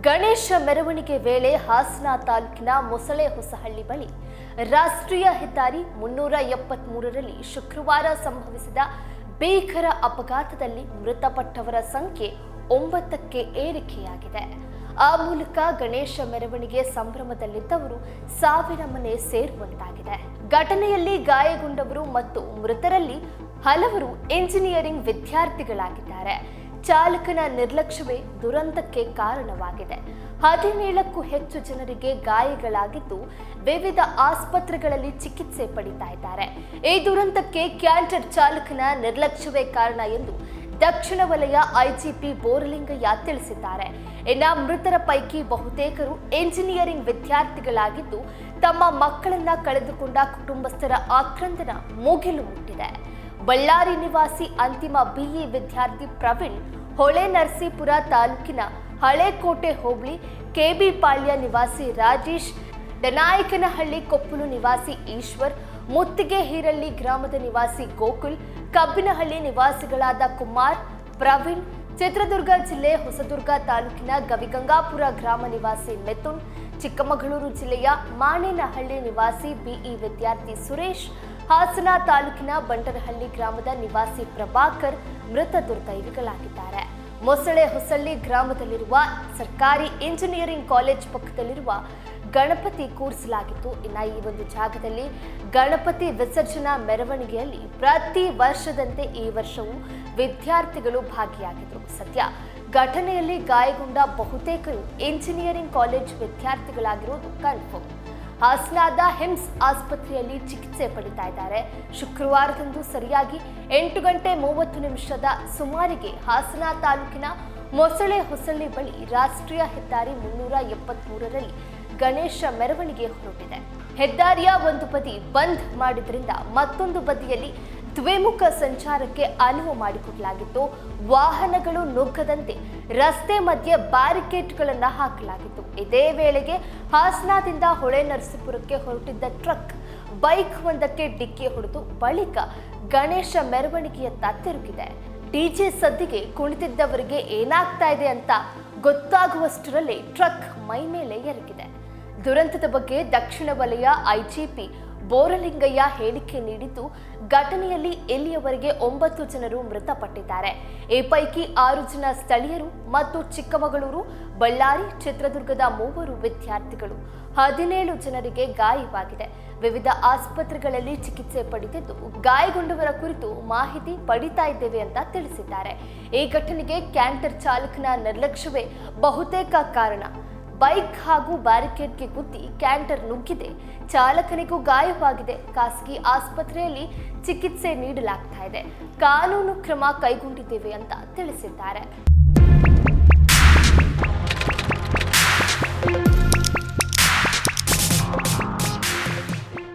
ಗಣೇಶ ಮೆರವಣಿಗೆ ವೇಳೆ ಹಾಸನ ತಾಲೂಕಿನ ಮೊಸಳೆ ಹೊಸಹಳ್ಳಿ ಬಳಿ ರಾಷ್ಟ್ರೀಯ ಹೆದ್ದಾರಿ 373ರಲ್ಲಿ ಶುಕ್ರವಾರ ಸಂಭವಿಸಿದ ಭೀಕರ ಅಪಘಾತದಲ್ಲಿ ಮೃತಪಟ್ಟವರ ಸಂಖ್ಯೆ 9ಕ್ಕೆ ಏರಿಕೆಯಾಗಿದೆ. ಆ ಮೂಲಕ ಗಣೇಶ ಮೆರವಣಿಗೆ ಸಂಭ್ರಮದಲ್ಲಿದ್ದವರು ಸಾವಿನ ಮನೆ ಸೇರುವಂತಾಗಿದೆ. ಘಟನೆಯಲ್ಲಿ ಗಾಯಗೊಂಡವರು ಮತ್ತು ಮೃತರಲ್ಲಿ ಹಲವರು ಇಂಜಿನಿಯರಿಂಗ್ ವಿದ್ಯಾರ್ಥಿಗಳಾಗಿದ್ದಾರೆ. ಚಾಲಕನ ನಿರ್ಲಕ್ಷ್ಯವೇ ದುರಂತಕ್ಕೆ ಕಾರಣವಾಗಿದೆ. 17ಕ್ಕೂ ಹೆಚ್ಚು ಜನರಿಗೆ ಗಾಯಗಳಾಗಿದ್ದು ವಿವಿಧ ಆಸ್ಪತ್ರೆಗಳಲ್ಲಿ ಚಿಕಿತ್ಸೆ ಪಡಿತಾ ಇದ್ದಾರೆ. ಈ ದುರಂತಕ್ಕೆ ಕ್ಯಾಂಟರ್ ಚಾಲಕನ ನಿರ್ಲಕ್ಷ್ಯವೇ ಕಾರಣ ಎಂದು ದಕ್ಷಿಣ ವಲಯ ಐಜಿಪಿ ಬೋರಲಿಂಗಯ್ಯ ತಿಳಿಸಿದ್ದಾರೆ. ಇನ್ನು ಮೃತರ ಪೈಕಿ ಬಹುತೇಕರು ಇಂಜಿನಿಯರಿಂಗ್ ವಿದ್ಯಾರ್ಥಿಗಳಾಗಿದ್ದು ತಮ್ಮ ಮಕ್ಕಳನ್ನ ಕಳೆದುಕೊಂಡ ಕುಟುಂಬಸ್ಥರ ಆಕ್ರಂದನ ಮುಗಿಲು ಮುಟ್ಟಿದೆ. ಬಳ್ಳಾರಿ ನಿವಾಸಿ ಅಂತಿಮ ಬಿಇ ವಿದ್ಯಾರ್ಥಿ ಪ್ರವೀಣ್, ಹೊಳೆನರಸೀಪುರ ತಾಲೂಕಿನ ಹಳೇಕೋಟೆ ಹೋಬಳಿ ಕೆಬಿ ಪಾಳ್ಯ ನಿವಾಸಿ ರಾಜೇಶ್, ಡನಾಯಕನಹಳ್ಳಿ ಕೊಪ್ಪಲು ನಿವಾಸಿ ಈಶ್ವರ್, ಮುತ್ತಿಗೆಹೀರಳ್ಳಿ ಗ್ರಾಮದ ನಿವಾಸಿ ಗೋಕುಲ್, ಕಬ್ಬಿನಹಳ್ಳಿ ನಿವಾಸಿಗಳಾದ ಕುಮಾರ್, ಪ್ರವೀಣ್, ಚಿತ್ರದುರ್ಗ ಜಿಲ್ಲೆ ಹೊಸದುರ್ಗ ತಾಲೂಕಿನ ಗವಿಗಂಗಾಪುರ ಗ್ರಾಮ ನಿವಾಸಿ ಮಿಥುನ್, ಚಿಕ್ಕಮಗಳೂರು ಜಿಲ್ಲೆಯ ಮಾಣೇನಹಳ್ಳಿ ನಿವಾಸಿ ಬಿಇ ವಿದ್ಯಾರ್ಥಿ ಸುರೇಶ್, ಹಾಸನ ತಾಲೂಕಿನ ಬಂಡರಹಳ್ಳಿ ಗ್ರಾಮದ ನಿವಾಸಿ ಪ್ರಭಾಕರ್ ಮೃತ ದುರ್ದೈವಿಗಳಾಗಿದ್ದಾರೆ. ಮೊಸಳೆ ಹೊಸಳ್ಳಿ ಗ್ರಾಮದಲ್ಲಿರುವ ಸರ್ಕಾರಿ ಇಂಜಿನಿಯರಿಂಗ್ ಕಾಲೇಜ್ ಪಕ್ಕದಲ್ಲಿರುವ ಗಣಪತಿ ಕೂರಿಸಲಾಗಿತ್ತು. ಇನ್ನು ಈ ಒಂದು ಜಾಗದಲ್ಲಿ ಗಣಪತಿ ವಿಸರ್ಜನಾ ಮೆರವಣಿಗೆಯಲ್ಲಿ ಪ್ರತಿ ವರ್ಷದಂತೆ ಈ ವರ್ಷವೂ ವಿದ್ಯಾರ್ಥಿಗಳು ಭಾಗಿಯಾಗಿದ್ದರು. ಸದ್ಯ ಘಟನೆಯಲ್ಲಿ ಗಾಯಗೊಂಡ ಬಹುತೇಕರು ಇಂಜಿನಿಯರಿಂಗ್ ಕಾಲೇಜ್ ವಿದ್ಯಾರ್ಥಿಗಳಾಗಿರುವುದು ಕನ್ಫರ್ಮ್. ಹಾಸನದ ಹಿಮ್ಸ್ ಆಸ್ಪತ್ರೆಯಲ್ಲಿ ಚಿಕಿತ್ಸೆ ಪಡಿತಾ ಇದ್ದಾರೆ. ಶುಕ್ರವಾರದಂದು ಸರಿಯಾಗಿ 8:30 ಸುಮಾರಿಗೆ ಹಾಸನ ತಾಲೂಕಿನ ಮೊಸಳೆ ಹೊಸಳ್ಳಿ ಬಳಿ ರಾಷ್ಟ್ರೀಯ ಹೆದ್ದಾರಿ 373ರಲ್ಲಿ ಗಣೇಶ ಮೆರವಣಿಗೆ ಹೊರಟಿದೆ. ಹೆದ್ದಾರಿಯ ಒಂದು ಬದಿ ಬಂದ್ ಮಾಡಿದ್ರಿಂದ ಮತ್ತೊಂದು ಬದಿಯಲ್ಲಿ ದ್ವಿಮುಖ ಸಂಚಾರಕ್ಕೆ ಅನುವು ಮಾಡಿಕೊಡಲಾಗಿತ್ತು. ವಾಹನಗಳು ನುಗ್ಗದಂತೆ ರಸ್ತೆ ಮಧ್ಯೆ ಬ್ಯಾರಿಕೇಡ್ಗಳನ್ನು ಹಾಕಲಾಗಿತ್ತು. ಇದೇ ವೇಳೆಗೆ ಹಾಸನದಿಂದ ಹೊಳೆನರಸೀಪುರಕ್ಕೆ ಹೊರಟಿದ್ದ ಟ್ರಕ್ ಬೈಕ್ ಒಂದಕ್ಕೆ ಡಿಕ್ಕಿ ಹೊಡೆದು ಬಳಿಕ ಗಣೇಶ ಮೆರವಣಿಗೆಯತ್ತ ತಿರುಗಿದೆ. ಡಿಜೆ ಸದ್ದಿಗೆ ಕುಳಿತಿದ್ದವರಿಗೆ ಏನಾಗ್ತಾ ಇದೆ ಅಂತ ಗೊತ್ತಾಗುವಷ್ಟರಲ್ಲೇ ಟ್ರಕ್ ಮೈ ಮೇಲೆ ಎರಗಿದೆ. ದುರಂತದ ಬಗ್ಗೆ ದಕ್ಷಿಣ ವಲಯ ಐಜಿಪಿ ಬೋರಲಿಂಗಯ್ಯ ಹೇಳಿಕೆ ನೀಡಿದ್ದು, ಘಟನೆಯಲ್ಲಿ ಇಲ್ಲಿಯವರೆಗೆ 9 ಜನರು ಮೃತಪಟ್ಟಿದ್ದಾರೆ. ಈ ಪೈಕಿ 6 ಜನ ಸ್ಥಳೀಯರು ಮತ್ತು ಚಿಕ್ಕಮಗಳೂರು, ಬಳ್ಳಾರಿ, ಚಿತ್ರದುರ್ಗದ 3 ವಿದ್ಯಾರ್ಥಿಗಳು. 17 ಜನರಿಗೆ ಗಾಯವಾಗಿದೆ. ವಿವಿಧ ಆಸ್ಪತ್ರೆಗಳಲ್ಲಿ ಚಿಕಿತ್ಸೆ ಪಡೆದಿದ್ದು ಗಾಯಗೊಂಡವರ ಕುರಿತು ಮಾಹಿತಿ ಪಡಿತಾ ಇದ್ದೇವೆ ಅಂತ ತಿಳಿಸಿದ್ದಾರೆ. ಈ ಘಟನೆಗೆ ಕ್ಯಾಂಟರ್ ಚಾಲಕನ ನಿರ್ಲಕ್ಷ್ಯವೇ ಬಹುತೇಕ ಕಾರಣ. ಬೈಕ್ ಹಾಗೂ ಬ್ಯಾರಿಕೇಡ್ಗೆ ಗುದ್ದಿ ಕ್ಯಾಂಟರ್ ನುಗ್ಗಿದೆ. ಚಾಲಕನಿಗೂ ಗಾಯವಾಗಿದೆ. ಖಾಸಗಿ ಆಸ್ಪತ್ರೆಯಲ್ಲಿ ಚಿಕಿತ್ಸೆ ನೀಡಲಾಗ್ತಾ ಇದೆ. ಕಾನೂನು ಕ್ರಮ ಕೈಗೊಂಡಿದ್ದೇವೆ ಅಂತ ತಿಳಿಸಿದ್ದಾರೆ.